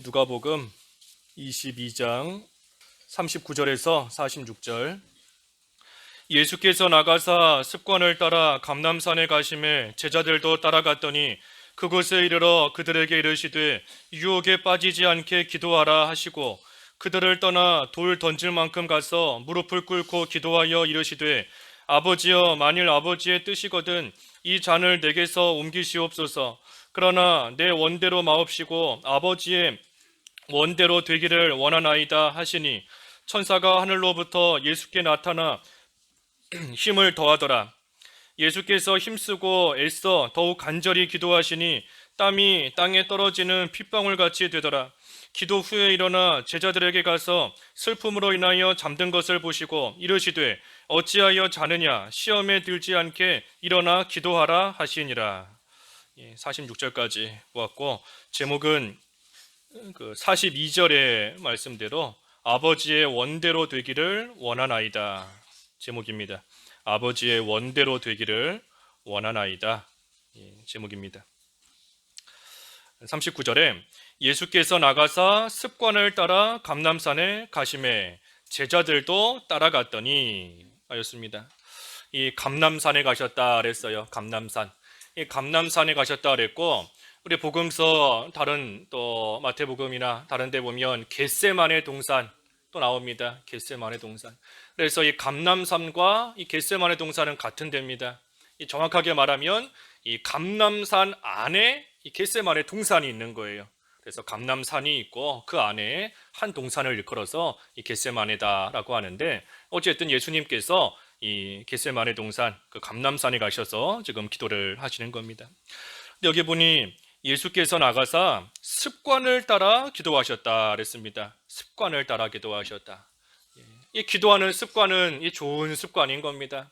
누가복음 22장 39절에서 46절. 예수께서 나가사 습관을 따라 감람산에 가심에 제자들도 따라갔더니 그곳에 이르러 그들에게 이르시되 유혹에 빠지지 않게 기도하라 하시고 그들을 떠나 돌 던질 만큼 가서 무릎을 꿇고 기도하여 이르시되 아버지여, 만일 아버지의 뜻이거든 이 잔을 내게서 옮기시옵소서. 그러나 내 원대로 마옵시고 아버지의 원대로 되기를 원하나이다 하시니 천사가 하늘로부터 예수께 나타나 힘을 더하더라. 예수께서 힘쓰고 애써 더욱 간절히 기도하시니 땀이 땅에 떨어지는 핏방울같이 되더라. 기도 후에 일어나 제자들에게 가서 슬픔으로 인하여 잠든 것을 보시고 이르시되 어찌하여 자느냐, 시험에 들지 않게 일어나 기도하라 하시니라. 46절까지 보았고, 제목은 42절의 말씀대로 아버지의 원대로 되기를 원하나이다 제목입니다. 아버지의 원대로 되기를 원하나이다 제목입니다. 39절에 예수께서 나가사 습관을 따라 감람산에 가심에 제자들도 따라갔더니 하였습니다. 이 감람산에 가셨다 그랬어요. 감람산. 이 감람산에 가셨다 그랬고, 우리 복음서 다른 또 마태복음이나 다른 데 보면 겟세마네 동산 또 나옵니다. 겟세마네 동산. 그래서 이 감람산과 이 겟세마네 동산은 같은 데입니다. 정확하게 말하면 이 감람산 안에 이 겟세마네 동산이 있는 거예요. 그래서 감람산이 있고 그 안에 한 동산을 일컬어서 이 겟세마네다라고 하는데, 어쨌든 예수님께서 이 겟세마네 동산, 그 감람산에 가셔서 지금 기도를 하시는 겁니다. 여기 보니 예수께서 나가사 습관을 따라 기도하셨다 그랬습니다. 습관을 따라 기도하셨다. 이 기도하는 습관은 이 좋은 습관인 겁니다.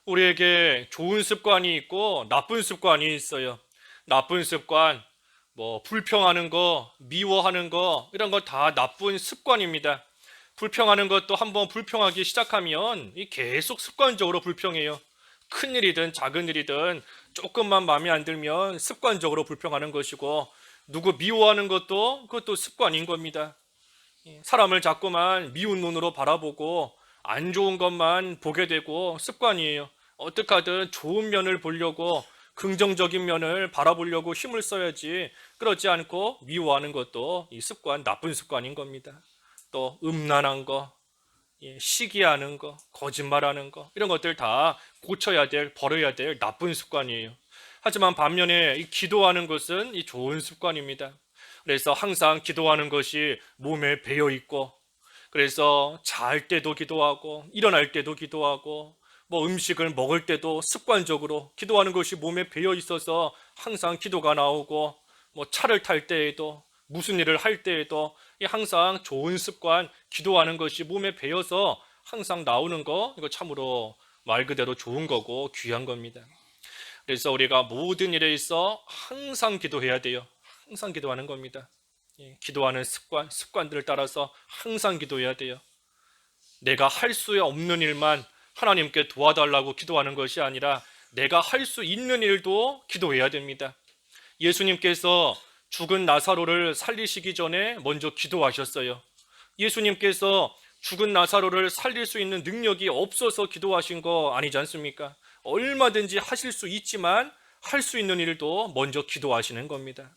우리에게 좋은 습관이 있고 나쁜 습관이 있어요. 나쁜 습관, 불평하는 거, 미워하는 거, 이런 거 다 나쁜 습관입니다. 불평하는 것도 한번 불평하기 시작하면 계속 습관적으로 불평해요. 큰 일이든 작은 일이든 조금만 마음에 안 들면 습관적으로 불평하는 것이고, 누구 미워하는 것도 그것도 습관인 겁니다. 사람을 자꾸만 미운 눈으로 바라보고 안 좋은 것만 보게 되고 습관이에요. 어떻게 하든 좋은 면을 보려고, 긍정적인 면을 바라보려고 힘을 써야지, 그렇지 않고 미워하는 것도 이 습관, 나쁜 습관인 겁니다. 또 음란한 거, 시기하는 거, 거짓말하는 거, 이런 것들 다 고쳐야 될, 버려야 될 나쁜 습관이에요. 하지만 반면에 이 기도하는 것은 이 좋은 습관입니다. 그래서 항상 기도하는 것이 몸에 배어 있고, 그래서 잘 때도 기도하고, 일어날 때도 기도하고, 음식을 먹을 때도 습관적으로 기도하는 것이 몸에 배어 있어서 항상 기도가 나오고, 차를 탈 때에도, 무슨 일을 할 때에도 항상 좋은 습관, 기도하는 것이 몸에 배어서 항상 나오는 거, 이거 참으로 말 그대로 좋은 거고 귀한 겁니다. 그래서 우리가 모든 일에 있어 항상 기도해야 돼요. 항상 기도하는 겁니다. 기도하는 습관들을 따라서 항상 기도해야 돼요. 내가 할 수 없는 일만 하나님께 도와달라고 기도하는 것이 아니라 내가 할 수 있는 일도 기도해야 됩니다. 예수님께서 죽은 나사로를 살리시기 전에 먼저 기도하셨어요. 예수님께서 죽은 나사로를 살릴 수 있는 능력이 없어서 기도하신 거 아니지 않습니까? 얼마든지 하실 수 있지만 할 수 있는 일도 먼저 기도하시는 겁니다.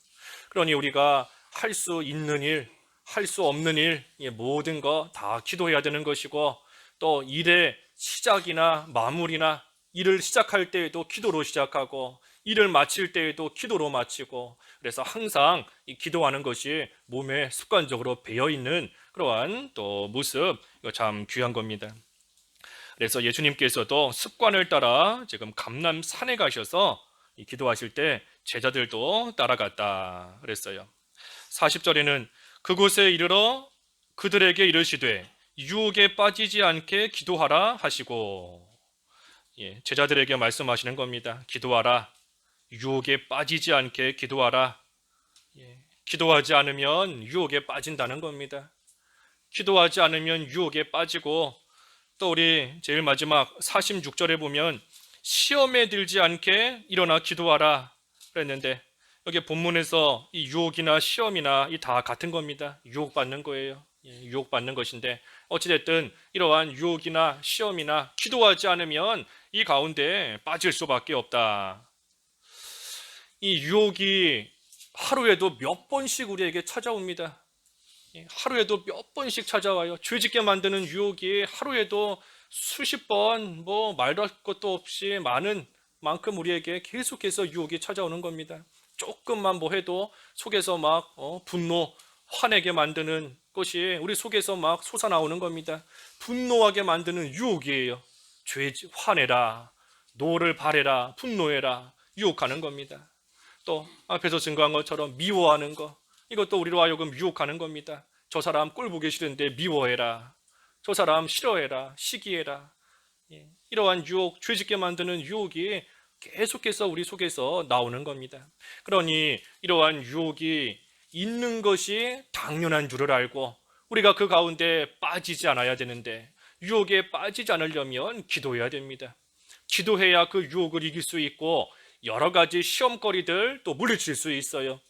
그러니 우리가 할 수 있는 일, 할 수 없는 일, 모든 거 다 기도해야 되는 것이고, 또 일의 시작이나 마무리나 일을 시작할 때에도 기도로 시작하고, 일을 마칠 때에도 기도로 마치고, 그래서 항상 이 기도하는 것이 몸에 습관적으로 배어 있는 그러한 또 모습, 이거 참 귀한 겁니다. 그래서 예수님께서도 습관을 따라 지금 감람산에 가셔서 기도하실 때 제자들도 따라갔다 그랬어요. 40절에는 그곳에 이르러 그들에게 이르시되 유혹에 빠지지 않게 기도하라 하시고, 제자들에게 말씀하시는 겁니다. 기도하라. 유혹에 빠지지 않게 기도하라. 기도하지 않으면 유혹에 빠진다는 겁니다. 기도하지 않으면 유혹에 빠지고, 또 우리 제일 마지막 46절에 보면 시험에 들지 않게 일어나 기도하라 그랬는데, 여기 본문에서 이 유혹이나 시험이나 이 다 같은 겁니다. 유혹받는 거예요. 유혹받는 것인데 어찌됐든 이러한 유혹이나 시험이나 기도하지 않으면 이 가운데 빠질 수밖에 없다. 이 유혹이 하루에도 몇 번씩 우리에게 찾아옵니다. 하루에도 몇 번씩 찾아와요. 죄짓게 만드는 유혹이 하루에도 수십 번, 말도 할 것도 없이 많은 만큼 우리에게 계속해서 유혹이 찾아오는 겁니다. 조금만 해도 속에서 막 분노, 화내게 만드는 것이 우리 속에서 막 솟아나오는 겁니다. 분노하게 만드는 유혹이에요. 화내라, 노를 바래라, 분노해라, 유혹하는 겁니다. 또 앞에서 증거한 것처럼 미워하는 거, 이것도 우리로 하여금 유혹하는 겁니다. 저 사람 꼴 보기 싫은데 미워해라, 저 사람 싫어해라, 시기해라. 이러한 유혹, 죄짓게 만드는 유혹이 계속해서 우리 속에서 나오는 겁니다. 그러니 이러한 유혹이 있는 것이 당연한 줄을 알고 우리가 그 가운데 빠지지 않아야 되는데, 유혹에 빠지지 않으려면 기도해야 됩니다. 기도해야 그 유혹을 이길 수 있고 여러 가지 시험거리들 또 물리칠 수 있어요.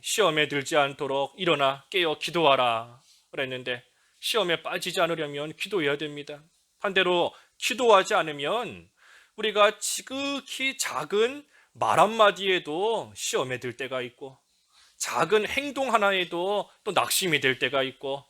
시험에 들지 않도록 일어나 깨어 기도하라 그랬는데, 시험에 빠지지 않으려면 기도해야 됩니다. 반대로 기도하지 않으면 우리가 지극히 작은 말 한마디에도 시험에 들 때가 있고, 작은 행동 하나에도 또 낙심이 될 때가 있고,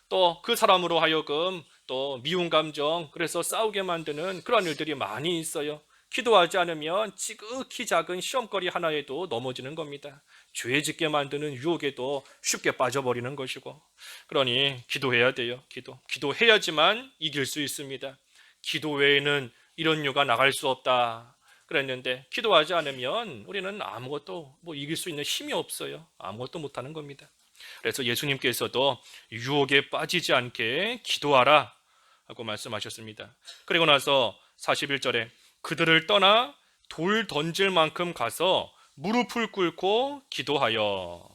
또 그 사람으로 하여금 또 미운 감정, 그래서 싸우게 만드는 그런 일들이 많이 있어요. 기도하지 않으면 지극히 작은 시험거리 하나에도 넘어지는 겁니다. 죄 짓게 만드는 유혹에도 쉽게 빠져버리는 것이고, 그러니 기도해야 돼요. 기도해야지만 이길 수 있습니다. 기도 외에는 이런 유가 나갈 수 없다 그랬는데, 기도하지 않으면 우리는 아무것도 이길 수 있는 힘이 없어요. 아무것도 못하는 겁니다. 그래서 예수님께서도 유혹에 빠지지 않게 기도하라 하고 말씀하셨습니다. 그리고 나서 41절에 그들을 떠나 돌 던질 만큼 가서 무릎을 꿇고 기도하여.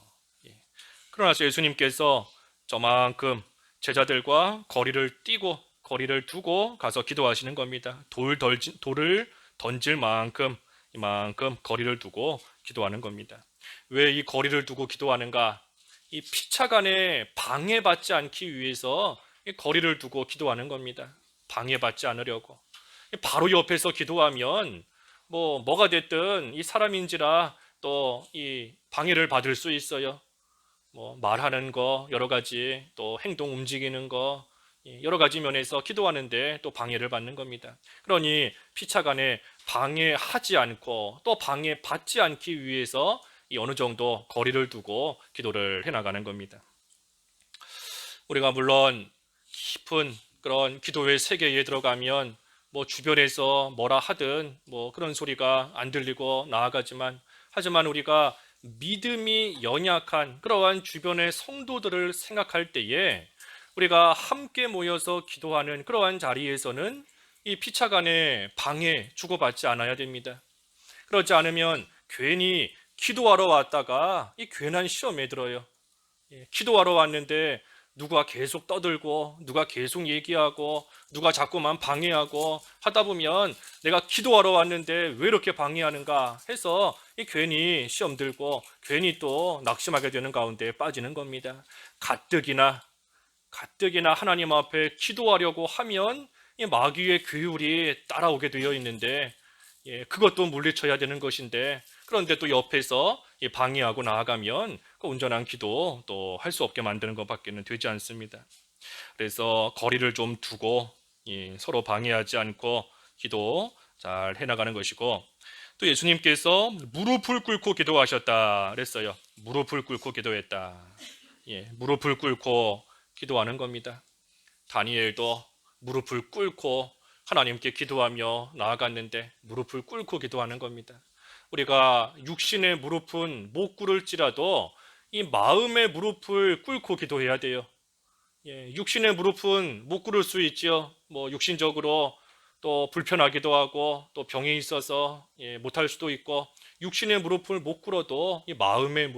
그러나서 예수님께서 저만큼 제자들과 거리를 두고 가서 기도하시는 겁니다. 돌을 던질 만큼, 이만큼 거리를 두고 기도하는 겁니다. 왜 이 거리를 두고 기도하는가? 이 피차간에 방해받지 않기 위해서 이 거리를 두고 기도하는 겁니다. 방해받지 않으려고. 바로 옆에서 기도하면 뭐가 됐든 이 사람인지라 또 이 방해를 받을 수 있어요. 말하는 거, 여러 가지, 또 행동 움직이는 거, 여러 가지 면에서 기도하는데 또 방해를 받는 겁니다. 그러니 피차간에 방해하지 않고 또 방해받지 않기 위해서 이 어느 정도 거리를 두고 기도를 해나가는 겁니다. 우리가 물론 깊은 그런 기도의 세계에 들어가면 주변에서 뭐라 하든 그런 소리가 안 들리고 나아가지만, 하지만 우리가 믿음이 연약한 그러한 주변의 성도들을 생각할 때에 우리가 함께 모여서 기도하는 그러한 자리에서는 이 피차간에 방해 주고받지 않아야 됩니다. 그렇지 않으면 괜히 기도하러 왔다가 이 괜한 시험에 들어요. 기도하러 왔는데 누가 계속 떠들고 누가 계속 얘기하고 누가 자꾸만 방해하고 하다 보면 내가 기도하러 왔는데 왜 이렇게 방해하는가 해서 괜히 시험 들고 괜히 또 낙심하게 되는 가운데 빠지는 겁니다. 가뜩이나 하나님 앞에 기도하려고 하면 이 마귀의 괴율이 따라오게 되어 있는데, 그것도 물리쳐야 되는 것인데, 그런데 또 옆에서 방해하고 나아가면 그 온전한 기도 또 할 수 없게 만드는 것밖에는 되지 않습니다. 그래서 거리를 좀 두고 서로 방해하지 않고 기도 잘 해나가는 것이고, 또 예수님께서 무릎을 꿇고 기도하셨다 그랬어요. 무릎을 꿇고 기도했다. 무릎을 꿇고 기도하는 겁니다. 다니엘도 무릎을 꿇고 하나님께 기도하며 나아갔는데 무릎을 꿇고 기도하는 겁니다. 우리가 육신의 무릎은 못 꿇을지라도 이 마음의 무릎을 꿇고 기도해야 돼요. 육신의 무릎은 못 꿇을 수 있죠. 육신적으로 또 불편하기도 하고 또 병이 있어서 못할 수도 있고, 육신의 무릎을 못 꿇어도 이 마음의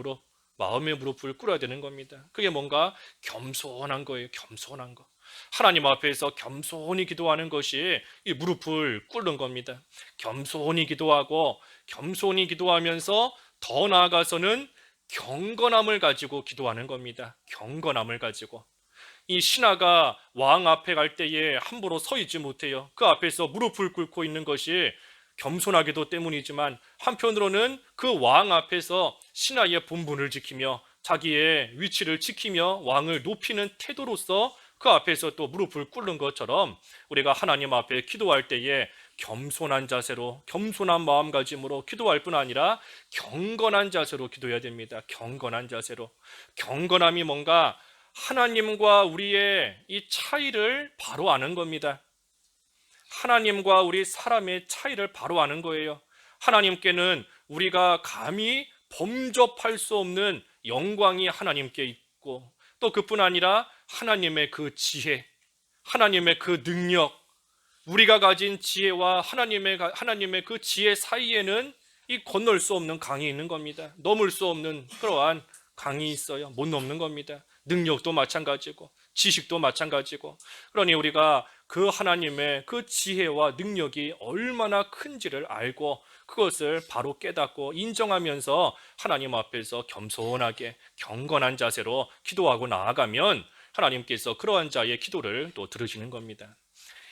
무릎을 꿇어야 되는 겁니다. 그게 뭔가 겸손한 거예요. 겸손한 거. 하나님 앞에서 겸손히 기도하는 것이 이 무릎을 꿇는 겁니다. 겸손히 기도하고 겸손히 기도하면서 더 나아가서는 경건함을 가지고 기도하는 겁니다. 경건함을 가지고. 이 신하가 왕 앞에 갈 때에 함부로 서 있지 못해요. 그 앞에서 무릎을 꿇고 있는 것이 겸손하기도 때문이지만, 한편으로는 그 왕 앞에서 신하의 본분을 지키며 자기의 위치를 지키며 왕을 높이는 태도로서 그 앞에서 또 무릎을 꿇는 것처럼, 우리가 하나님 앞에 기도할 때에 겸손한 자세로, 겸손한 마음가짐으로 기도할 뿐 아니라 경건한 자세로 기도해야 됩니다. 경건한 자세로. 경건함이 뭔가 하나님과 우리의 이 차이를 바로 아는 겁니다. 하나님과 우리 사람의 차이를 바로 아는 거예요. 하나님께는 우리가 감히 범접할 수 없는 영광이 하나님께 있고, 또 그뿐 아니라 하나님의 그 지혜, 하나님의 그 능력, 우리가 가진 지혜와 하나님의 그 지혜 사이에는 이 건널 수 없는 강이 있는 겁니다. 넘을 수 없는 그러한 강이 있어요. 못 넘는 겁니다. 능력도 마찬가지고 지식도 마찬가지고. 그러니 우리가 그 하나님의 그 지혜와 능력이 얼마나 큰지를 알고 그것을 바로 깨닫고 인정하면서 하나님 앞에서 겸손하게 경건한 자세로 기도하고 나아가면 하나님께서 그러한 자의 기도를 또 들으시는 겁니다.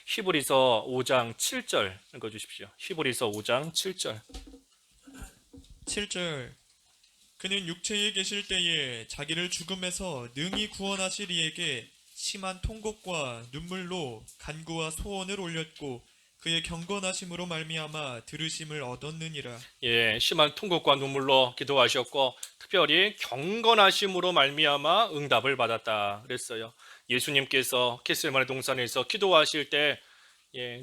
히브리서 5장 7절 읽어주십시오. 히브리서 5장 7절. 7절. 그는 육체에 계실 때에 자기를 죽음에서 능히 구원하실 이에게 심한 통곡과 눈물로 간구와 소원을 올렸고 그의 경건하심으로 말미암아 들으심을 얻었느니라. 예, 심한 통곡과 눈물로 기도하셨고 특별히 경건하심으로 말미암아 응답을 받았다 그랬어요. 예수님께서 겟세마네 동산에서 기도하실 때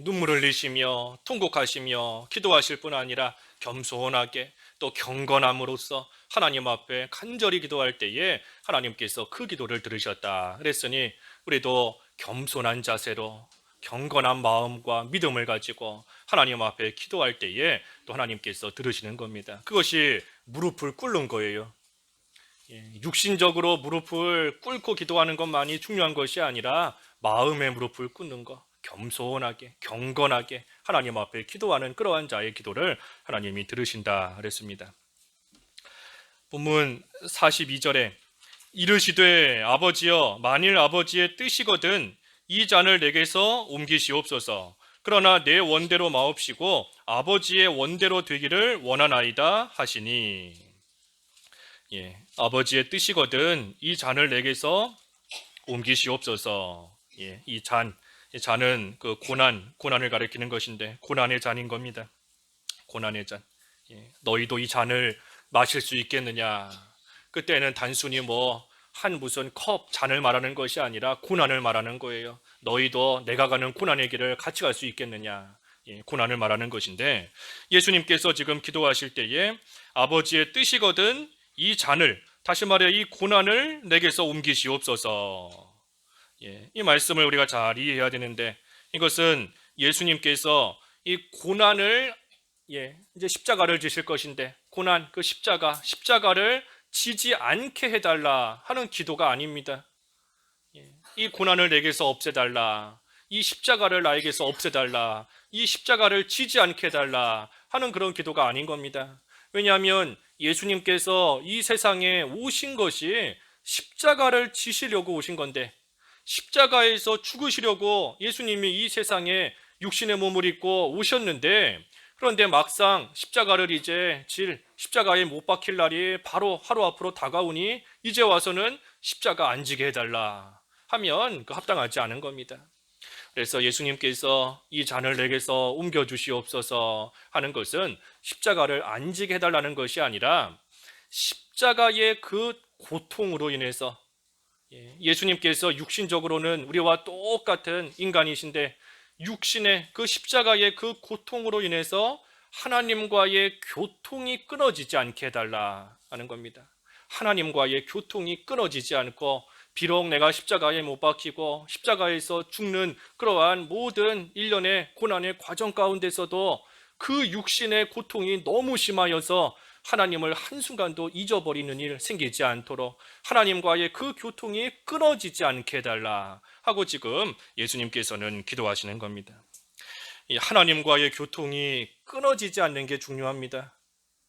눈물을 흘리시며 통곡하시며 기도하실 뿐 아니라 겸손하게 또 경건함으로써 하나님 앞에 간절히 기도할 때에 하나님께서 그 기도를 들으셨다 그랬으니, 우리도 겸손한 자세로 경건한 마음과 믿음을 가지고 하나님 앞에 기도할 때에 또 하나님께서 들으시는 겁니다. 그것이 무릎을 꿇는 거예요. 육신적으로 무릎을 꿇고 기도하는 것만이 중요한 것이 아니라 마음의 무릎을 꿇는 것, 겸손하게 경건하게 하나님 앞에 기도하는 그러한 자의 기도를 하나님이 들으신다 그랬습니다. 본문 42절에 이르시되 아버지여, 만일 아버지의 뜻이거든 이 잔을 내게서 옮기시옵소서. 그러나 내 원대로 마옵시고 아버지의 원대로 되기를 원하나이다 하시니. 아버지의 뜻이거든 이 잔을 내게서 옮기시옵소서. 이 잔은 그 고난을 가리키는 것인데 고난의 잔인 겁니다. 고난의 잔. 너희도 이 잔을 마실 수 있겠느냐? 그때는 단순히 무슨 잔을 말하는 것이 아니라 고난을 말하는 거예요. 너희도 내가 가는 고난의 길을 같이 갈 수 있겠느냐? 고난을 말하는 것인데, 예수님께서 지금 기도하실 때에 아버지의 뜻이거든 이 잔을, 다시 말해 이 고난을 내게서 옮기시옵소서. 이 말씀을 우리가 잘 이해해야 되는데, 이것은 예수님께서 이 고난을 이제 십자가를 지실 것인데, 고난 그 십자가를 지지 않게 해달라 하는 기도가 아닙니다. 이 고난을 내게서 없애달라, 이 십자가를 나에게서 없애달라, 이 십자가를 지지 않게 해달라 하는 그런 기도가 아닌 겁니다. 왜냐하면 예수님께서 이 세상에 오신 것이 십자가를 지시려고 오신 건데, 십자가에서 죽으시려고 예수님이 이 세상에 육신의 몸을 입고 오셨는데, 그런데 막상 십자가를 십자가에 못 박힐 날이 바로 하루 앞으로 다가오니 이제 와서는 십자가 안 지게 해달라 하면 합당하지 않은 겁니다. 그래서 예수님께서 이 잔을 내게서 옮겨주시옵소서 하는 것은 십자가를 안 지게 해달라는 것이 아니라 십자가의 그 고통으로 인해서, 예수님께서 육신적으로는 우리와 똑같은 인간이신데 육신의 그 십자가의 그 고통으로 인해서 하나님과의 교통이 끊어지지 않게 해달라 하는 겁니다. 하나님과의 교통이 끊어지지 않고, 비록 내가 십자가에 못 박히고 십자가에서 죽는 그러한 모든 일련의 고난의 과정 가운데서도 그 육신의 고통이 너무 심하여서 하나님을 한순간도 잊어버리는 일 생기지 않도록 하나님과의 그 교통이 끊어지지 않게 해달라 하고 지금 예수님께서는 기도하시는 겁니다. 이 하나님과의 교통이 끊어지지 않는 게 중요합니다.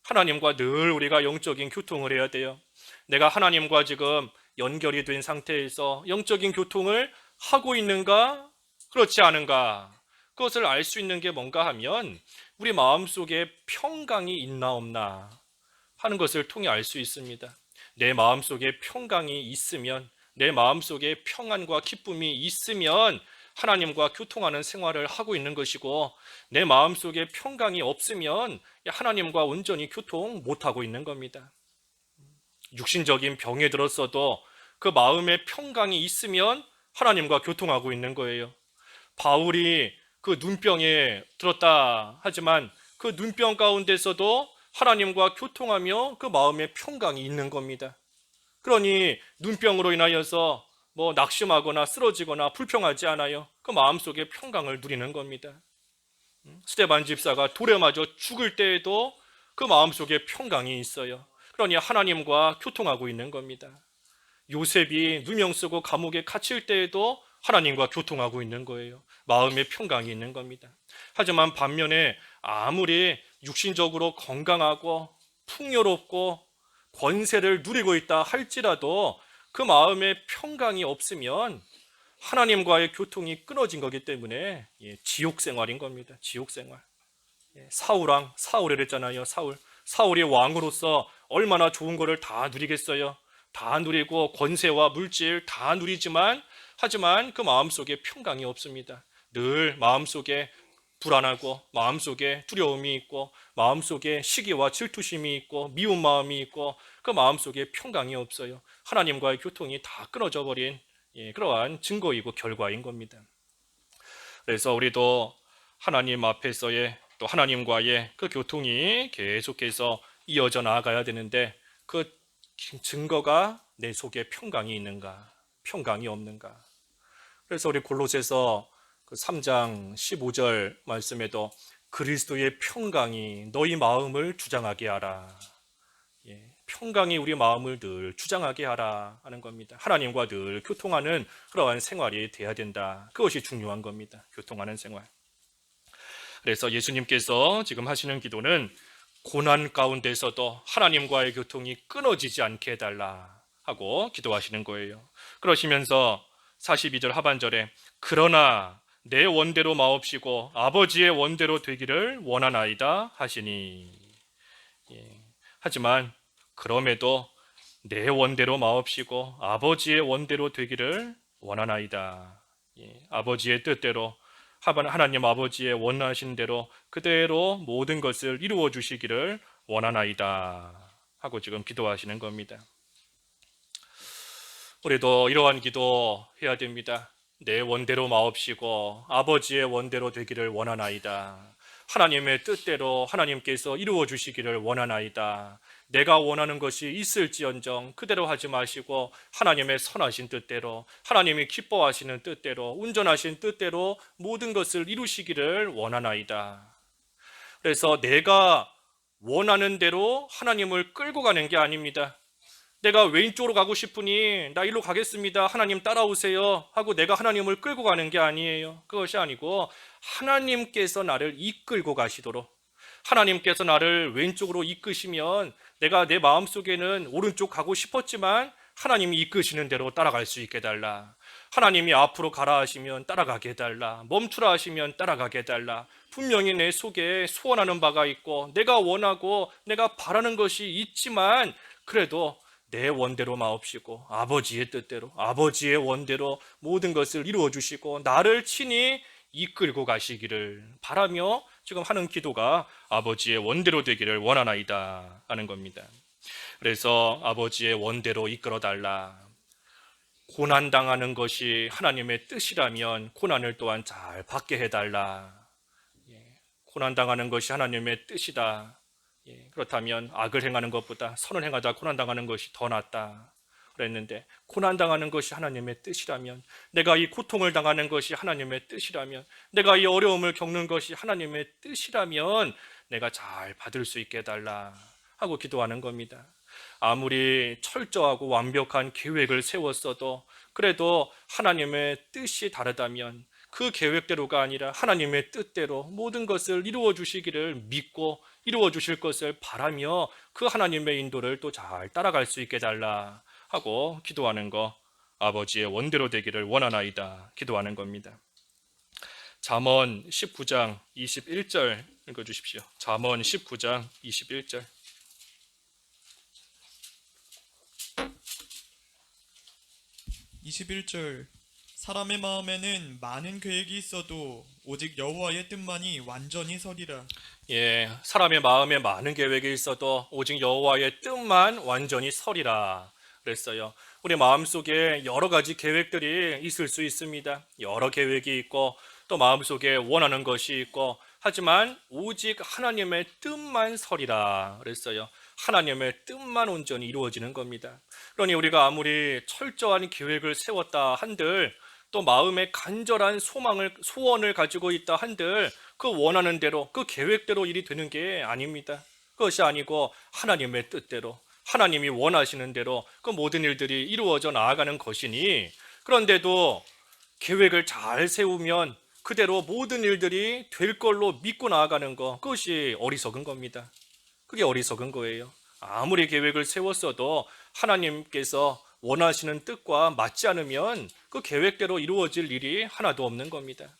하나님과 늘 우리가 영적인 교통을 해야 돼요. 내가 하나님과 지금 연결이 된 상태에서 영적인 교통을 하고 있는가, 그렇지 않은가, 그것을 알 수 있는 게 뭔가 하면 우리 마음속에 평강이 있나 없나 하는 것을 통해 알 수 있습니다. 내 마음속에 평강이 있으면, 내 마음속에 평안과 기쁨이 있으면 하나님과 교통하는 생활을 하고 있는 것이고, 내 마음속에 평강이 없으면 하나님과 온전히 교통 못하고 있는 겁니다. 육신적인 병에 들었어도 그 마음에 평강이 있으면 하나님과 교통하고 있는 거예요. 바울이 그 눈병에 들었다 하지만 그 눈병 가운데서도 하나님과 교통하며 그 마음에 평강이 있는 겁니다. 그러니 눈병으로 인하여서 낙심하거나 쓰러지거나 불평하지 않아요. 그 마음속에 평강을 누리는 겁니다. 스데반 집사가 돌에 맞아 죽을 때에도 그 마음속에 평강이 있어요. 그러니 하나님과 교통하고 있는 겁니다. 요셉이 누명 쓰고 감옥에 갇힐 때에도 하나님과 교통하고 있는 거예요. 마음의 평강이 있는 겁니다. 하지만 반면에 아무리 육신적으로 건강하고 풍요롭고 권세를 누리고 있다 할지라도 그 마음에 평강이 없으면 하나님과의 교통이 끊어진 거기 때문에 지옥 생활인 겁니다. 지옥 생활. 사울왕, 사울을 했잖아요. 사울이 왕으로서 얼마나 좋은 거를 다 누리겠어요. 다 누리고 권세와 물질 다 누리지만 하지만 그 마음속에 평강이 없습니다. 늘 마음속에 불안하고 마음속에 두려움이 있고 마음속에 시기와 질투심이 있고 미운 마음이 있고 그 마음속에 평강이 없어요. 하나님과의 교통이 다 끊어져 버린 그러한 증거이고 결과인 겁니다. 그래서 우리도 하나님 앞에서의 또 하나님과의 그 교통이 계속해서 이어져 나아가야 되는데 그 증거가 내 속에 평강이 있는가, 평강이 없는가. 그래서 우리 골로새서 3장 15절 말씀에도 그리스도의 평강이 너희 마음을 주장하게 하라. 평강이 우리 마음을 늘 주장하게 하라 하는 겁니다. 하나님과 늘 교통하는 그러한 생활이 돼야 된다. 그것이 중요한 겁니다. 교통하는 생활. 그래서 예수님께서 지금 하시는 기도는 고난 가운데서도 하나님과의 교통이 끊어지지 않게 해달라 하고 기도하시는 거예요. 그러시면서 42절 하반절에 그러나 내 원대로 마옵시고 아버지의 원대로 되기를 원하나이다 하시니 하지만 그럼에도 내 원대로 마옵시고 아버지의 원대로 되기를 원하나이다. 아버지의 뜻대로 하나님 아버지의 원하신 대로 그대로 모든 것을 이루어 주시기를 원하나이다 하고 지금 기도하시는 겁니다. 우리도 이러한 기도 해야 됩니다. 내 원대로 마옵시고 아버지의 원대로 되기를 원하나이다. 하나님의 뜻대로 하나님께서 이루어 주시기를 원하나이다. 내가 원하는 것이 있을지언정 그대로 하지 마시고 하나님의 선하신 뜻대로 하나님이 기뻐하시는 뜻대로 온전하신 뜻대로 모든 것을 이루시기를 원하나이다. 그래서 내가 원하는 대로 하나님을 끌고 가는 게 아닙니다. 내가 왼쪽으로 가고 싶으니 나 일로 가겠습니다. 하나님 따라오세요 하고 내가 하나님을 끌고 가는 게 아니에요. 그것이 아니고 하나님께서 나를 이끌고 가시도록 하나님께서 나를 왼쪽으로 이끄시면 내가 내 마음속에는 오른쪽 가고 싶었지만 하나님이 이끄시는 대로 따라갈 수 있게 해달라. 하나님이 앞으로 가라 하시면 따라가게 해달라. 멈추라 하시면 따라가게 해달라. 분명히 내 속에 소원하는 바가 있고 내가 원하고 내가 바라는 것이 있지만 그래도 내 원대로 마옵시고 아버지의 뜻대로 아버지의 원대로 모든 것을 이루어 주시고 나를 친히 이끌고 가시기를 바라며 지금 하는 기도가 아버지의 원대로 되기를 원하나이다 하는 겁니다. 그래서 아버지의 원대로 이끌어 달라. 고난당하는 것이 하나님의 뜻이라면 고난을 또한 잘 받게 해달라. 고난당하는 것이 하나님의 뜻이다. 그렇다면 악을 행하는 것보다 선을 행하다 고난당하는 것이 더 낫다 그랬는데 고난당하는 것이 하나님의 뜻이라면 내가 이 고통을 당하는 것이 하나님의 뜻이라면 내가 이 어려움을 겪는 것이 하나님의 뜻이라면 내가 잘 받을 수 있게 해달라 하고 기도하는 겁니다. 아무리 철저하고 완벽한 계획을 세웠어도 그래도 하나님의 뜻이 다르다면 그 계획대로가 아니라 하나님의 뜻대로 모든 것을 이루어 주시기를 믿고 이루어 주실 것을 바라며 그 하나님의 인도를 또 잘 따라갈 수 있게 달라 하고 기도하는 거, 아버지의 원대로 되기를 원하나이다 기도하는 겁니다. 잠언 19장 21절 읽어주십시오. 잠언 19장 21절. 21절. 사람의 마음에는 많은 계획이 있어도 오직 여호와의 뜻만이 완전히 서리라. 예, 사람의 마음에 많은 계획이 있어도 오직 여호와의 뜻만 완전히 서리라 그랬어요. 우리 마음속에 여러 가지 계획들이 있을 수 있습니다. 여러 계획이 있고 또 마음속에 원하는 것이 있고, 하지만 오직 하나님의 뜻만 서리라 그랬어요. 하나님의 뜻만 온전히 이루어지는 겁니다. 그러니 우리가 아무리 철저한 계획을 세웠다 한들, 또 마음에 간절한 소원을 가지고 있다 한들 그 원하는 대로, 그 계획대로 일이 되는 게 아닙니다. 그것이 아니고 하나님의 뜻대로, 하나님이 원하시는 대로 그 모든 일들이 이루어져 나아가는 것이니, 그런데도 계획을 잘 세우면 그대로 모든 일들이 될 걸로 믿고 나아가는 것, 그것이 어리석은 겁니다. 그게 어리석은 거예요. 아무리 계획을 세웠어도 하나님께서 원하시는 뜻과 맞지 않으면 그 계획대로 이루어질 일이 하나도 없는 겁니다.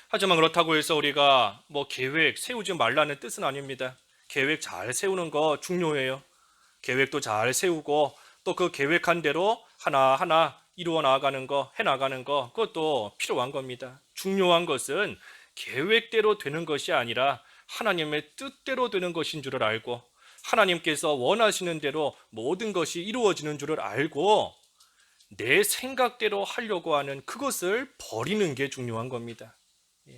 하지만 그렇다고 해서 우리가 계획 세우지 말라는 뜻은 아닙니다. 계획 잘 세우는 거 중요해요. 계획도 잘 세우고 또 그 계획한 대로 하나하나 이루어 나가는 거, 해나가는 거, 그것도 필요한 겁니다. 중요한 것은 계획대로 되는 것이 아니라 하나님의 뜻대로 되는 것인 줄을 알고, 하나님께서 원하시는 대로 모든 것이 이루어지는 줄을 알고 내 생각대로 하려고 하는 그것을 버리는 게 중요한 겁니다.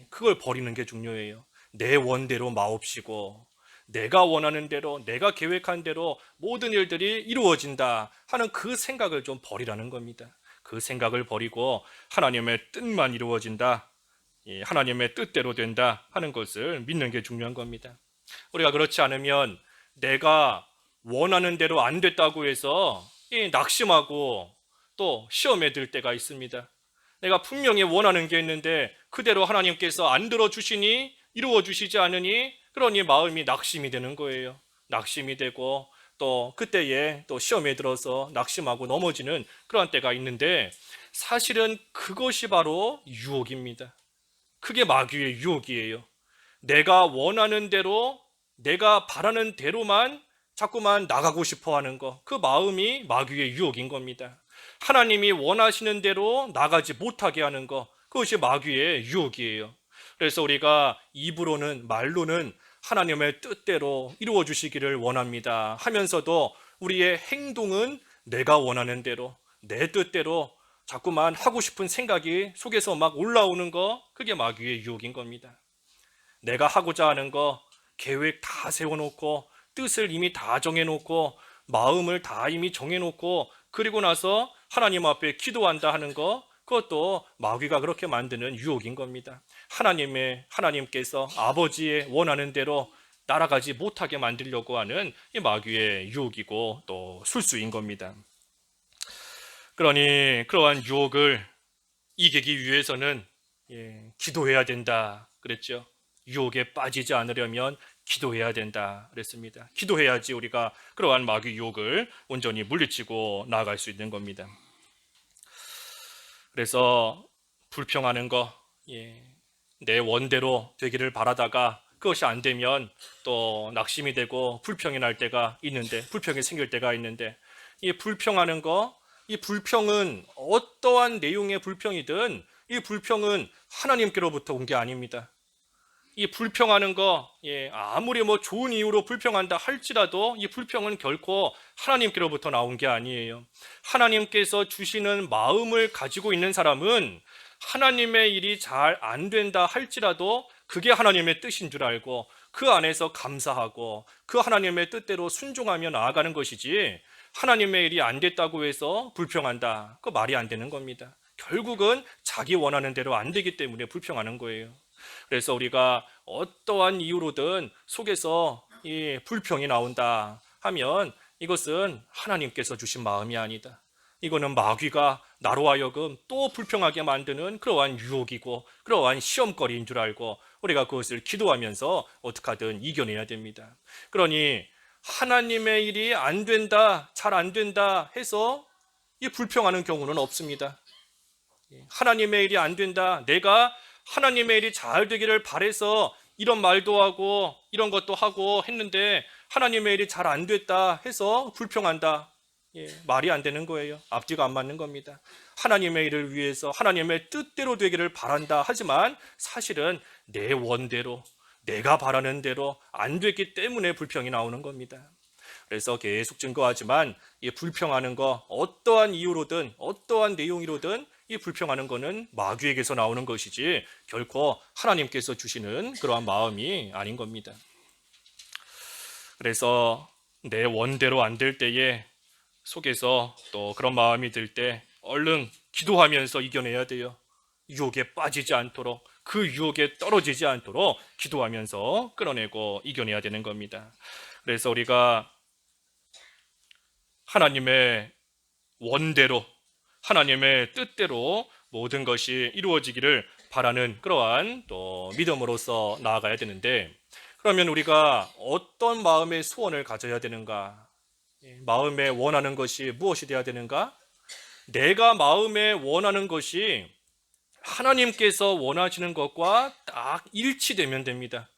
그걸 버리는 게 중요해요. 내 원대로 마옵시고 내가 원하는 대로, 내가 계획한 대로 모든 일들이 이루어진다 하는 그 생각을 좀 버리라는 겁니다. 그 생각을 버리고 하나님의 뜻만 이루어진다, 하나님의 뜻대로 된다 하는 것을 믿는 게 중요한 겁니다. 우리가 그렇지 않으면 내가 원하는 대로 안 됐다고 해서 낙심하고 또 시험에 들 때가 있습니다. 내가 분명히 원하는 게 있는데 그대로 하나님께서 안 들어주시니, 이루어 주시지 않으니, 그러니 마음이 낙심이 되는 거예요. 낙심이 되고 또 그때에 또 시험에 들어서 낙심하고 넘어지는 그런 때가 있는데, 사실은 그것이 바로 유혹입니다. 그게 마귀의 유혹이에요. 내가 원하는 대로, 내가 바라는 대로만 자꾸만 나가고 싶어 하는 거, 그 마음이 마귀의 유혹인 겁니다. 하나님이 원하시는 대로 나가지 못하게 하는 거, 그것이 마귀의 유혹이에요. 그래서 우리가 입으로는, 말로는 하나님의 뜻대로 이루어 주시기를 원합니다 하면서도 우리의 행동은 내가 원하는 대로, 내 뜻대로 자꾸만 하고 싶은 생각이 속에서 막 올라오는 거, 그게 마귀의 유혹인 겁니다. 내가 하고자 하는 거 계획 다 세워놓고 뜻을 이미 다 정해놓고 마음을 다 이미 정해놓고 그리고 나서 하나님 앞에 기도한다 하는 거, 그것도 마귀가 그렇게 만드는 유혹인 겁니다. 하나님께서 아버지의 원하는 대로 따라가지 못하게 만들려고 하는 이 마귀의 유혹이고 또 술수인 겁니다. 그러니 그러한 유혹을 이기기 위해서는 기도해야 된다 그랬죠. 유혹에 빠지지 않으려면 기도해야 된다 그랬습니다. 기도해야지 우리가 그러한 마귀 유혹을 온전히 물리치고 나아갈 수 있는 겁니다. 그래서 불평하는 거, 내 원대로 되기를 바라다가 그것이 안 되면 또 낙심이 되고 불평이 날 때가 있는데, 불평이 생길 때가 있는데, 이 불평하는 거, 이 불평은 어떠한 내용의 불평이든 이 불평은 하나님께로부터 온 게 아닙니다. 이 불평하는 거, 아무리 좋은 이유로 불평한다 할지라도 이 불평은 결코 하나님께로부터 나온 게 아니에요. 하나님께서 주시는 마음을 가지고 있는 사람은 하나님의 일이 잘 안 된다 할지라도 그게 하나님의 뜻인 줄 알고 그 안에서 감사하고 그 하나님의 뜻대로 순종하며 나아가는 것이지, 하나님의 일이 안 됐다고 해서 불평한다, 그 말이 안 되는 겁니다. 결국은 자기 원하는 대로 안 되기 때문에 불평하는 거예요. 그래서 우리가 어떠한 이유로든 속에서 이 불평이 나온다 하면 이것은 하나님께서 주신 마음이 아니다, 이거는 마귀가 나로 하여금 또 불평하게 만드는 그러한 유혹이고 그러한 시험거리인 줄 알고 우리가 그것을 기도하면서 어떻게 하든 이겨내야 됩니다. 그러니 하나님의 일이 안 된다, 잘 안 된다 해서 이 불평하는 경우는 없습니다. 하나님의 일이 안 된다, 내가 하나님의 일이 잘 되기를 바래서 이런 말도 하고 이런 것도 하고 했는데 하나님의 일이 잘 안 됐다 해서 불평한다. 말이 안 되는 거예요. 앞뒤가 안 맞는 겁니다. 하나님의 일을 위해서 하나님의 뜻대로 되기를 바란다 하지만 사실은 내 원대로 내가 바라는 대로 안 됐기 때문에 불평이 나오는 겁니다. 그래서 계속 증거하지만 이 불평하는 거 어떠한 이유로든 어떠한 내용이로든 이 불평하는 거는 마귀에게서 나오는 것이지 결코 하나님께서 주시는 그러한 마음이 아닌 겁니다. 그래서 내 원대로 안 될 때에 속에서 또 그런 마음이 들 때 얼른 기도하면서 이겨내야 돼요. 유혹에 빠지지 않도록, 그 유혹에 떨어지지 않도록 기도하면서 끌어내고 이겨내야 되는 겁니다. 그래서 우리가 하나님의 원대로, 하나님의 뜻대로 모든 것이 이루어지기를 바라는 그러한 또 믿음으로서 나아가야 되는데, 그러면 우리가 어떤 마음의 소원을 가져야 되는가? 마음에 원하는 것이 무엇이 되어야 되는가? 내가 마음에 원하는 것이 하나님께서 원하시는 것과 딱 일치되면 됩니다.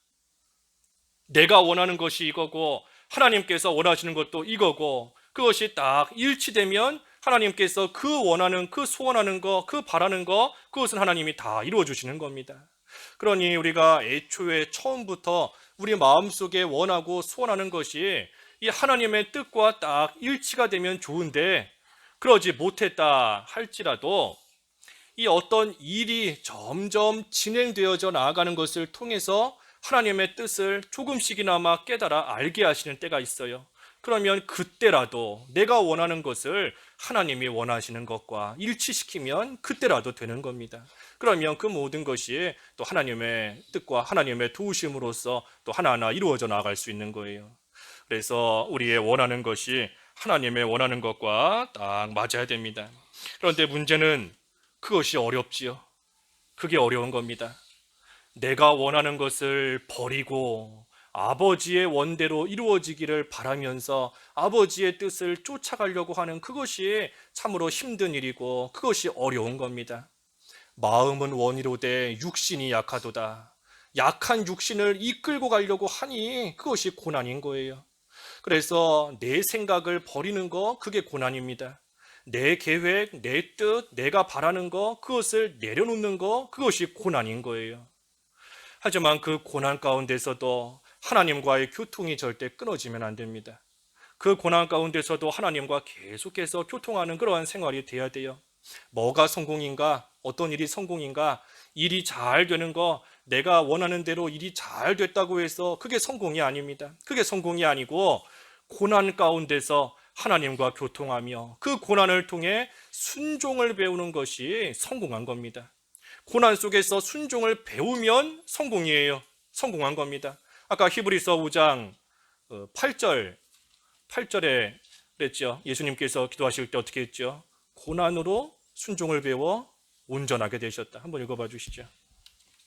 내가 원하는 것이 이거고 하나님께서 원하시는 것도 이거고 그것이 딱 일치되면 하나님께서 그 원하는, 그 소원하는 거, 그 바라는 거, 그것은 하나님이 다 이루어 주시는 겁니다. 그러니 우리가 애초에 처음부터 우리 마음속에 원하고 소원하는 것이 이 하나님의 뜻과 딱 일치가 되면 좋은데 그러지 못했다 할지라도 이 어떤 일이 점점 진행되어져 나아가는 것을 통해서 하나님의 뜻을 조금씩이나마 깨달아 알게 하시는 때가 있어요. 그러면 그때라도 내가 원하는 것을 하나님이 원하시는 것과 일치시키면 그때라도 되는 겁니다. 그러면 그 모든 것이 또 하나님의 뜻과 하나님의 도우심으로써 또 하나하나 이루어져 나갈 수 있는 거예요. 그래서 우리의 원하는 것이 하나님의 원하는 것과 딱 맞아야 됩니다. 그런데 문제는 그것이 어렵지요. 그게 어려운 겁니다. 내가 원하는 것을 버리고 아버지의 원대로 이루어지기를 바라면서 아버지의 뜻을 쫓아가려고 하는 그것이 참으로 힘든 일이고 그것이 어려운 겁니다. 마음은 원이로되 육신이 약하도다. 약한 육신을 이끌고 가려고 하니 그것이 고난인 거예요. 그래서 내 생각을 버리는 거 그게 고난입니다. 내 계획, 내 뜻, 내가 바라는 거 그것을 내려놓는 거 그것이 고난인 거예요. 하지만 그 고난 가운데서도 하나님과의 교통이 절대 끊어지면 안 됩니다. 그 고난 가운데서도 하나님과 계속해서 교통하는 그러한 생활이 돼야 돼요. 뭐가 성공인가? 어떤 일이 성공인가? 일이 잘 되는 거, 내가 원하는 대로 일이 잘 됐다고 해서 그게 성공이 아닙니다. 그게 성공이 아니고 고난 가운데서 하나님과 교통하며 그 고난을 통해 순종을 배우는 것이 성공한 겁니다. 고난 속에서 순종을 배우면 성공이에요. 성공한 겁니다. 아까 히브리서 5장 8절에 그랬죠. 예수님께서 기도하실 때 어떻게 했죠? 고난으로 순종을 배워 온전하게 되셨다. 한번 읽어봐 주시죠.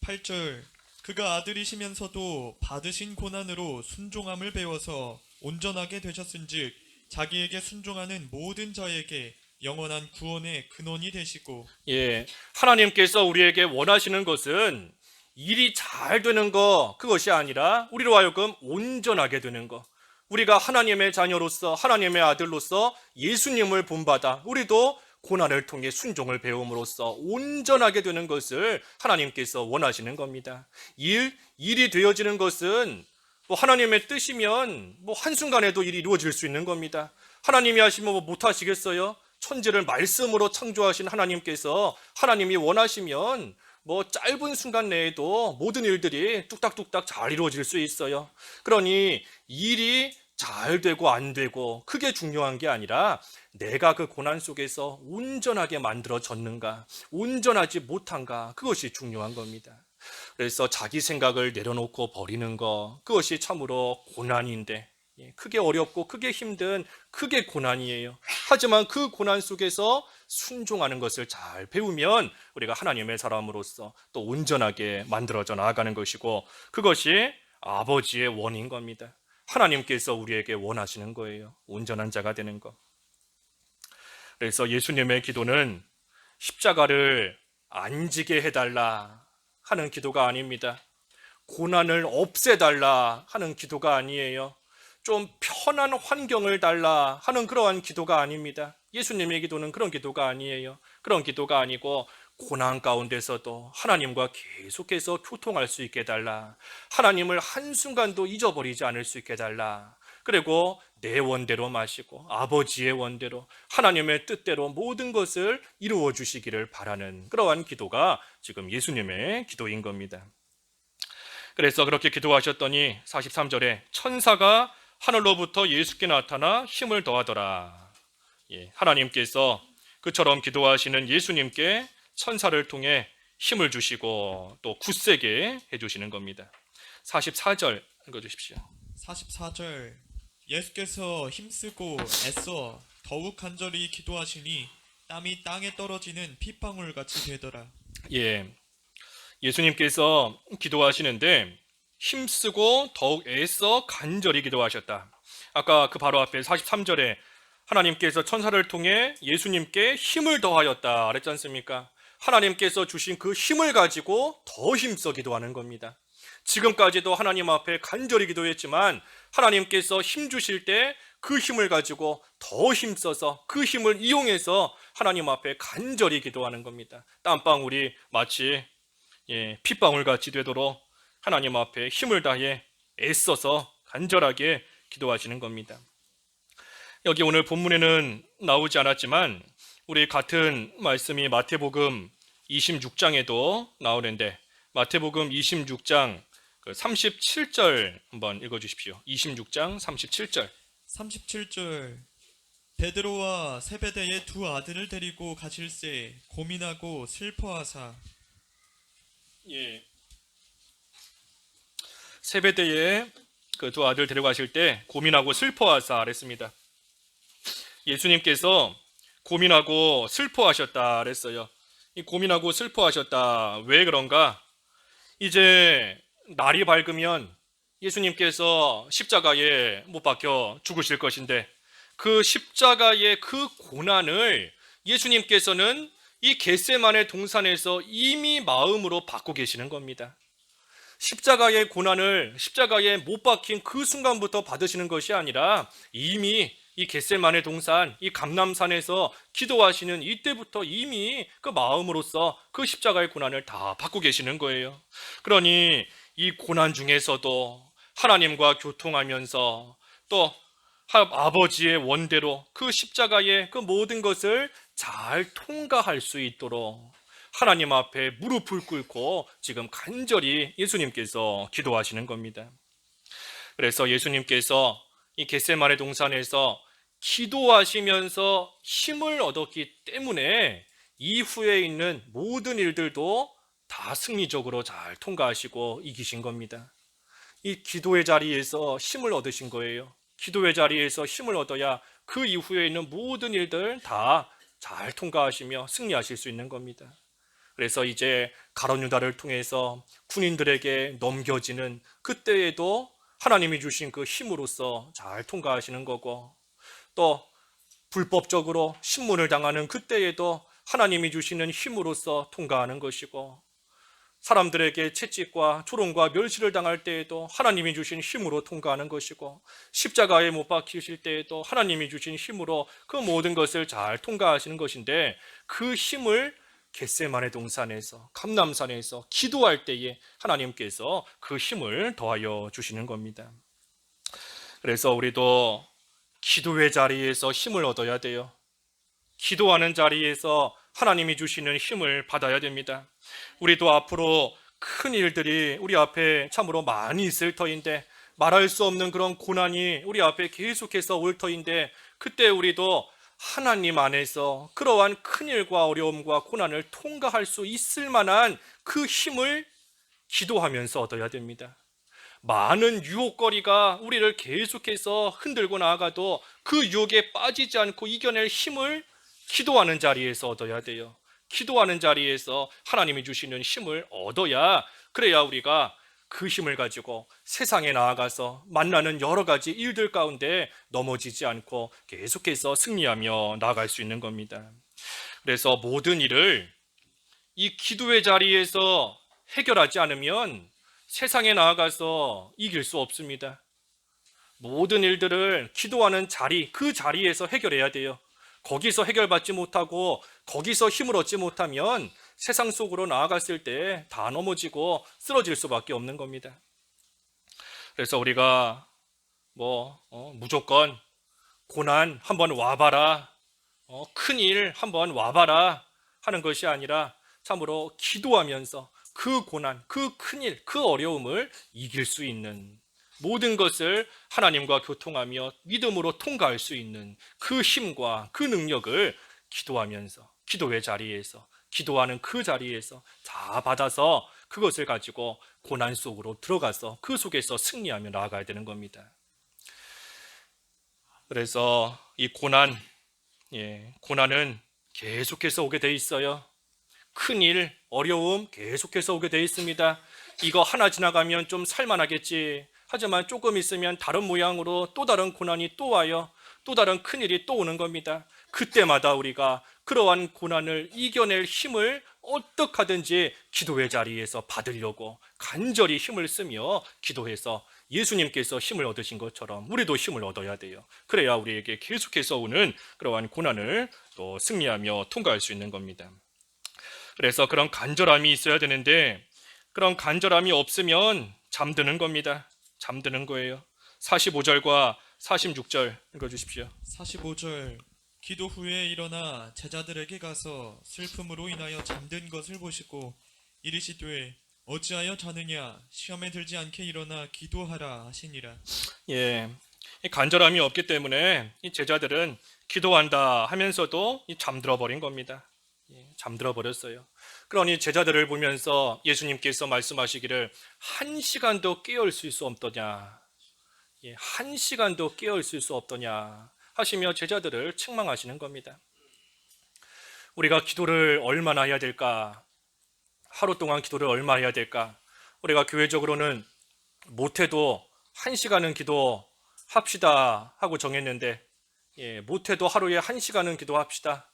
8절 그가 아들이시면서도 받으신 고난으로 순종함을 배워서 온전하게 되셨은즉 자기에게 순종하는 모든 자에게 영원한 구원의 근원이 되시고. 하나님께서 우리에게 원하시는 것은 일이 잘 되는 거 그것이 아니라 우리로 하여금 온전하게 되는 거. 우리가 하나님의 자녀로서 하나님의 아들로서 예수님을 본받아 우리도 고난을 통해 순종을 배움으로써 온전하게 되는 것을 하나님께서 원하시는 겁니다. 일이 되어지는 것은 하나님의 뜻이면 한순간에도 일이 이루어질 수 있는 겁니다. 하나님이 하시면 못하시겠어요? 천지를 말씀으로 창조하신 하나님께서 하나님이 원하시면 짧은 순간 내에도 모든 일들이 뚝딱뚝딱 잘 이루어질 수 있어요. 그러니 일이 잘 되고 안 되고 그게 중요한 게 아니라 내가 그 고난 속에서 온전하게 만들어졌는가, 온전하지 못한가 그것이 중요한 겁니다. 그래서 자기 생각을 내려놓고 버리는 거 그것이 참으로 고난인데 크게 어렵고 크게 힘든 크게 고난이에요. 하지만 그 고난 속에서 순종하는 것을 잘 배우면 우리가 하나님의 사람으로서 또 온전하게 만들어져 나아가는 것이고, 그것이 아버지의 원인 겁니다. 하나님께서 우리에게 원하시는 거예요. 온전한 자가 되는 것. 그래서 예수님의 기도는 십자가를 안 지게 해달라 하는 기도가 아닙니다. 고난을 없애달라 하는 기도가 아니에요. 좀 편한 환경을 달라 하는 그러한 기도가 아닙니다. 예수님의 기도는 그런 기도가 아니에요. 그런 기도가 아니고, 고난 가운데서도 하나님과 계속해서 교통할 수 있게 해달라. 하나님을 한순간도 잊어버리지 않을 수 있게 해달라. 그리고 내 원대로 마시고 아버지의 원대로 하나님의 뜻대로 모든 것을 이루어 주시기를 바라는 그러한 기도가 지금 예수님의 기도인 겁니다. 그래서 그렇게 기도하셨더니 43절에 천사가 하늘로부터 예수께 나타나 힘을 더하더라. 하나님께서 그처럼 기도하시는 예수님께 천사를 통해 힘을 주시고 또 굳세게 해주시는 겁니다. 44절 읽어주십시오. 44절 예수께서 힘쓰고 애써 더욱 간절히 기도하시니 땀이 땅에 떨어지는 핏방울 같이 되더라. 예수님께서 기도하시는데 힘쓰고 더욱 애써 간절히 기도하셨다. 아까 그 바로 앞에 43절에 하나님께서 천사를 통해 예수님께 힘을 더하였다 그랬지 않습니까? 하나님께서 주신 그 힘을 가지고 더 힘써 기도하는 겁니다. 지금까지도 하나님 앞에 간절히 기도했지만 하나님께서 힘 주실 때 그 힘을 가지고 더 힘써서 그 힘을 이용해서 하나님 앞에 간절히 기도하는 겁니다. 땀방울이 마치 핏방울같이 되도록 하나님 앞에 힘을 다해 애써서 간절하게 기도하시는 겁니다. 여기 오늘 본문에는 나오지 않았지만 우리 같은 말씀이 마태복음 26장에도 나오는데, 마태복음 26장 37절 한번 읽어주십시오. 26장 37절. 37절 베드로와 세베대의 두 아들을 데리고 가실새 고민하고 슬퍼하사. 세베대의 그 두 아들 데려가실 때 고민하고 슬퍼하사 그랬습니다. 예수님께서 고민하고 슬퍼하셨다 그랬어요. 이 고민하고 슬퍼하셨다. 왜 그런가? 이제 날이 밝으면 예수님께서 십자가에 못 박혀 죽으실 것인데, 그 십자가의 그 고난을 예수님께서는 이 겟세마네 동산에서 이미 마음으로 받고 계시는 겁니다. 십자가의 고난을 십자가에 못 박힌 그 순간부터 받으시는 것이 아니라 이미 이 겟세마네 동산, 이 감람산에서 기도하시는 이때부터 이미 그 마음으로서 그 십자가의 고난을 다 받고 계시는 거예요. 그러니 이 고난 중에서도 하나님과 교통하면서 또 아버지의 원대로 그 십자가의 그 모든 것을 잘 통과할 수 있도록 하나님 앞에 무릎을 꿇고 지금 간절히 예수님께서 기도하시는 겁니다. 그래서 예수님께서 이 겟세마네 동산에서 기도하시면서 힘을 얻었기 때문에 이후에 있는 모든 일들도 다 승리적으로 잘 통과하시고 이기신 겁니다. 이 기도의 자리에서 힘을 얻으신 거예요. 기도의 자리에서 힘을 얻어야 그 이후에 있는 모든 일들 다 잘 통과하시며 승리하실 수 있는 겁니다. 그래서 이제 가룟 유다를 통해서 군인들에게 넘겨지는 그때에도 하나님이 주신 그 힘으로써 잘 통과하시는 거고, 또 불법적으로 신문을 당하는 그때에도 하나님이 주시는 힘으로써 통과하는 것이고, 사람들에게 채찍과 조롱과 멸시를 당할 때에도 하나님이 주신 힘으로 통과하는 것이고, 십자가에 못 박히실 때에도 하나님이 주신 힘으로 그 모든 것을 잘 통과하시는 것인데, 그 힘을 겟세마네 동산에서 감람산에서 기도할 때에 하나님께서 그 힘을 더하여 주시는 겁니다. 그래서 우리도 기도의 자리에서 힘을 얻어야 돼요. 기도하는 자리에서 하나님이 주시는 힘을 받아야 됩니다. 우리도 앞으로 큰 일들이 우리 앞에 참으로 많이 있을 터인데, 말할 수 없는 그런 고난이 우리 앞에 계속해서 올 터인데, 그때 우리도 하나님 안에서 그러한 큰일과 어려움과 고난을 통과할 수 있을 만한 그 힘을 기도하면서 얻어야 됩니다. 많은 유혹거리가 우리를 계속해서 흔들고 나아가도 그 유혹에 빠지지 않고 이겨낼 힘을 기도하는 자리에서 얻어야 돼요. 기도하는 자리에서 하나님이 주시는 힘을 얻어야, 그래야 우리가 그 힘을 가지고 세상에 나아가서 만나는 여러 가지 일들 가운데 넘어지지 않고 계속해서 승리하며 나아갈 수 있는 겁니다. 그래서 모든 일을 이 기도의 자리에서 해결하지 않으면 세상에 나아가서 이길 수 없습니다. 모든 일들을 기도하는 자리, 그 자리에서 해결해야 돼요. 거기서 해결받지 못하고 거기서 힘을 얻지 못하면 세상 속으로 나아갔을 때 다 넘어지고 쓰러질 수밖에 없는 겁니다. 그래서 우리가 무조건 고난 한번 와봐라, 큰일 한번 와봐라 하는 것이 아니라 참으로 기도하면서 그 고난, 그 큰일, 그 어려움을 이길 수 있는, 모든 것을 하나님과 교통하며 믿음으로 통과할 수 있는 그 힘과 그 능력을 기도하면서, 기도의 자리에서, 기도하는 그 자리에서 다 받아서 그것을 가지고 고난 속으로 들어가서 그 속에서 승리하며 나아가야 되는 겁니다. 그래서 이 고난은 계속해서 오게 돼 있어요. 큰일, 어려움 계속해서 오게 돼 있습니다. 이거 하나 지나가면 좀 살만하겠지. 하지만 조금 있으면 다른 모양으로 또 다른 고난이 또 와요. 또 다른 큰일이 또 오는 겁니다. 그때마다 우리가 그러한 고난을 이겨낼 힘을 어떻게 하든지 기도의 자리에서 받으려고 간절히 힘을 쓰며 기도해서 예수님께서 힘을 얻으신 것처럼 우리도 힘을 얻어야 돼요. 그래야 우리에게 계속해서 오는 그러한 고난을 또 승리하며 통과할 수 있는 겁니다. 그래서 그런 간절함이 있어야 되는데 그런 간절함이 없으면 잠드는 겁니다. 잠드는 거예요. 45절과 46절 읽어주십시오. 45절 기도 후에 일어나 제자들에게 가서 슬픔으로 인하여 잠든 것을 보시고 이르시되 어찌하여 자느냐 시험에 들지 않게 일어나 기도하라 하시니라. 이 간절함이 없기 때문에 이 제자들은 기도한다 하면서도 잠들어 버린 겁니다. 잠들어 버렸어요. 그러니 제자들을 보면서 예수님께서 말씀하시기를 한 시간도 깨어 있을 수 없더냐, 한 시간도 깨어 있을 수 없더냐 하시며 제자들을 책망하시는 겁니다. 우리가 기도를 얼마나 해야 될까? 하루 동안 기도를 얼마 해야 될까? 우리가 교회적으로는 못해도 한 시간은 기도합시다 하고 정했는데 못해도 하루에 한 시간은 기도합시다.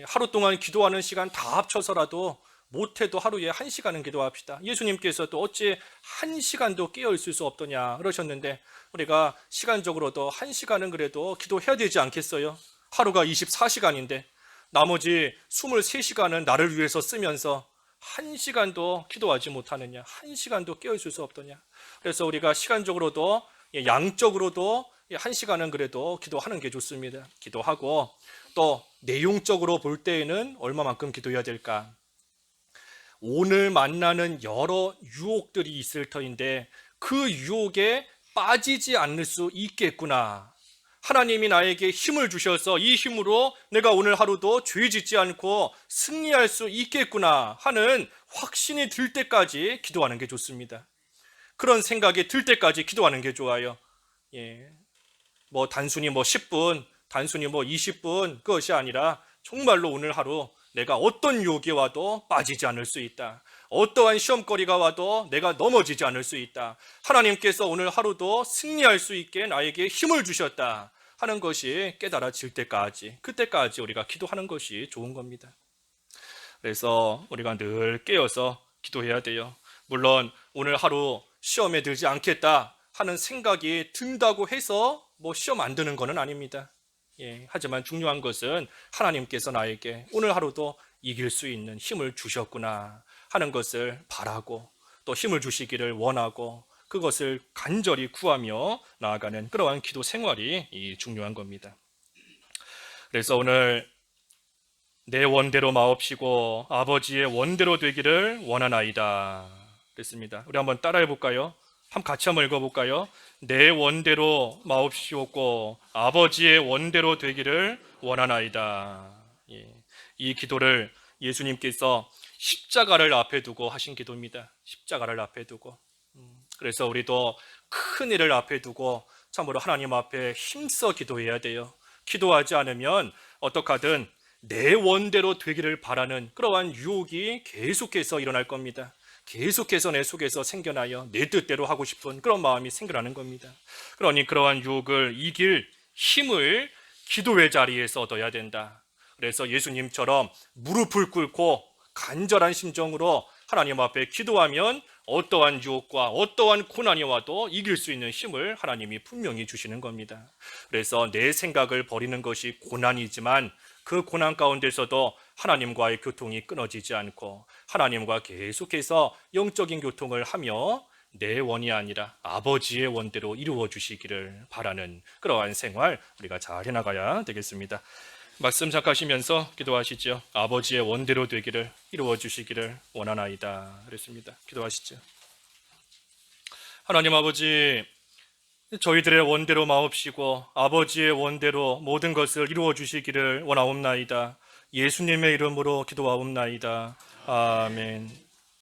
하루 동안 기도하는 시간 다 합쳐서라도 못해도 하루에 한 시간은 기도합시다. 예수님께서도 어찌 한 시간도 깨어 있을 수 없더냐 그러셨는데 우리가 시간적으로도 한 시간은 그래도 기도해야 되지 않겠어요? 하루가 24시간인데 나머지 23시간은 나를 위해서 쓰면서 한 시간도 기도하지 못하느냐, 한 시간도 깨어 있을 수 없더냐. 그래서 우리가 시간적으로도 양적으로도 한 시간은 그래도 기도하는 게 좋습니다. 기도하고 또 내용적으로 볼 때에는 얼마만큼 기도해야 될까? 오늘 만나는 여러 유혹들이 있을 터인데 그 유혹에 빠지지 않을 수 있겠구나. 하나님이 나에게 힘을 주셔서 이 힘으로 내가 오늘 하루도 죄 짓지 않고 승리할 수 있겠구나 하는 확신이 들 때까지 기도하는 게 좋습니다. 그런 생각이 들 때까지 기도하는 게 좋아요. 단순히 10분, 단순히 20분 그것이 아니라 정말로 오늘 하루 내가 어떤 유혹이 와도 빠지지 않을 수 있다. 어떠한 시험거리가 와도 내가 넘어지지 않을 수 있다. 하나님께서 오늘 하루도 승리할 수 있게 나에게 힘을 주셨다 하는 것이 깨달아질 때까지, 그때까지 우리가 기도하는 것이 좋은 겁니다. 그래서 우리가 늘 깨어서 기도해야 돼요. 물론 오늘 하루 시험에 들지 않겠다 하는 생각이 든다고 해서 시험 안 드는 것은 아닙니다. 하지만 중요한 것은 하나님께서 나에게 오늘 하루도 이길 수 있는 힘을 주셨구나 하는 것을 바라고 또 힘을 주시기를 원하고 그것을 간절히 구하며 나아가는 그러한 기도 생활이 중요한 겁니다. 그래서 오늘 내 원대로 마옵시고 아버지의 원대로 되기를 원하나이다 그랬습니다. 우리 한번 따라해 볼까요? 같이 한번 읽어볼까요? 내 원대로 마옵시옵고 아버지의 원대로 되기를 원하나이다. 이 기도를 예수님께서 십자가를 앞에 두고 하신 기도입니다. 십자가를 앞에 두고 그래서 우리도 큰 일을 앞에 두고 참으로 하나님 앞에 힘써 기도해야 돼요. 기도하지 않으면 어떡하든 내 원대로 되기를 바라는 그러한 유혹이 계속해서 일어날 겁니다. 계속해서 내 속에서 생겨나요. 내 뜻대로 하고 싶은 그런 마음이 생겨나는 겁니다. 그러니 그러한 유혹을 이길 힘을 기도의 자리에서 얻어야 된다. 그래서 예수님처럼 무릎을 꿇고 간절한 심정으로 하나님 앞에 기도하면 어떠한 유혹과 어떠한 고난이 와도 이길 수 있는 힘을 하나님이 분명히 주시는 겁니다. 그래서 내 생각을 버리는 것이 고난이지만 그 고난 가운데서도 하나님과의 교통이 끊어지지 않고 하나님과 계속해서 영적인 교통을 하며 내 원이 아니라 아버지의 원대로 이루어 주시기를 바라는 그러한 생활 우리가 잘 해나가야 되겠습니다. 말씀 잠가시면서 기도하시죠. 아버지의 원대로 되기를 이루어 주시기를 원하나이다 그랬습니다. 기도하시죠. 하나님 아버지, 저희들의 원대로 마옵시고 아버지의 원대로 모든 것을 이루어 주시기를 원하옵나이다. 예수님의 이름으로 기도하옵나이다. 아멘.